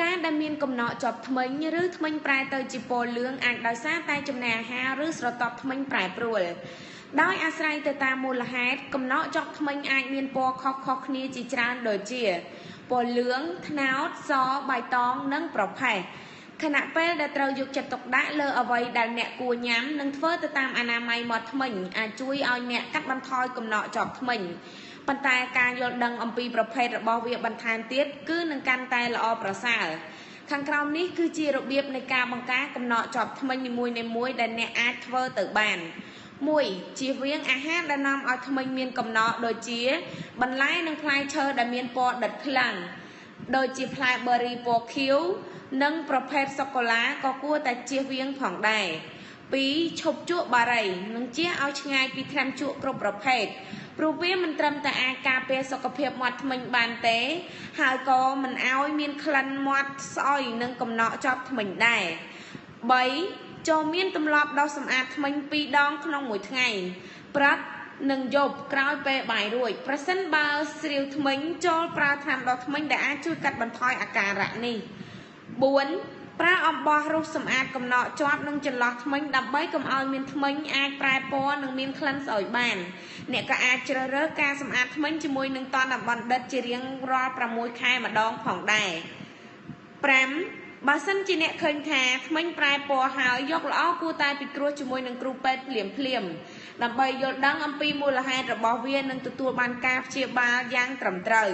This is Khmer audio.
ការដែលមានកំណកជាប់ធ្មេញឬធ្មេញប្រែទៅជាពណ៌លឿងអាចដោយសារតែចំណីអាហារឬស្រទាប់ធ្មេញប្រែប្រួលដោយអាស្រ័យទៅតាមមូលហេតុកំណកជាប់ធ្មេញអាចមានពណ៌ខុសៗគ្នាជាច្រើនដូចជាពណ៌លឿងត្នោតសបៃតងនិងប្រផេះខណៈពេលដែលត្រូវយកចិត្តទុកដាក់លើអ្វីដែលអ្នកគួរញ៉ាំនិងធ្វើទៅតាមអនាម័យមាត់ធ្មេញអាចជួយឲ្យអ្នកកាត់បន្ថយកំណកជាប់ធ្មេញប៉ុន្តែការយល់ដឹងអំពីប្រភេទរបស់វាបន្ថែមទៀតគឺនឹងកាន់តែល្អប្រសើរខាងក្រោមនេះគឺជារបៀបនៃការបង្ការកំណកជាប់ធ្មេញនីមួយៗដែលអ្នកអាចធ្វើទៅបាន1ជៀសវាងអាហារដែលនាំឲ្យធ្មេញមានកំណកដូចជាបន្លែនិងផ្លែឈើដែលមានពណ៌ដិតខ្លាំងដូចជាផ្លែប៊ឺរីពណ៌ខៀវនិងប្រភេទសូកូឡាក៏គួរតែជៀសវាងផងដែរ2ឈប់ជក់បារីនិងជៀសឲ្យឆ្ងាយពីថ្នាំជក់គ្រប់ប្រភេទព្រោះវាមិនត្រឹមតែអាចការពារសុខភាពមាត់ធ្មេញបានទេហើយក៏មិនឲ្យមានក្លិនមាត់ស្អុយនិងកំណកជាប់ធ្មេញដែរ3ចូលមានទម្លាប់ដុសសម្អាតធ្មេញ2ដងក្នុងមួយថ្ងៃព្រឹកនិងយប់ក្រោយពេលបាយរួចប្រសិនបើស្រាវធ្មេញចូលប្រើថ្នាំដុសធ្មេញដែលអាចជួយកាត់បន្ថយអាការៈនេះ4ប្រើអំបោះរុះសម្អាតកំណកជាប់និងចន្លោះធ្មេញដើម្បីកុំឲ្យមានធ្មេញអាចប្រែពណ៌និងមានក្លិនស្អុយបានអ្នកក៏អាចជ្រើសរើសការសម្អាតធ្មេញជាមួយនឹងតនបណ្ឌិតជារៀងរាល់6ខែម្ដងផងដែរ5បើសិនជាអ្នកឃើញថាធ្មេញប្រែពណ៌ហើយយកល្អគួរតែពិគ្រោះជាមួយនឹងគ្រូពេទ្យភ្លាមដើម្បីយល់ដឹងអំពីមូលហេតុរបស់វានិងទទួលបានការព្យាបាលយ៉ាងត្រឹមត្រូវ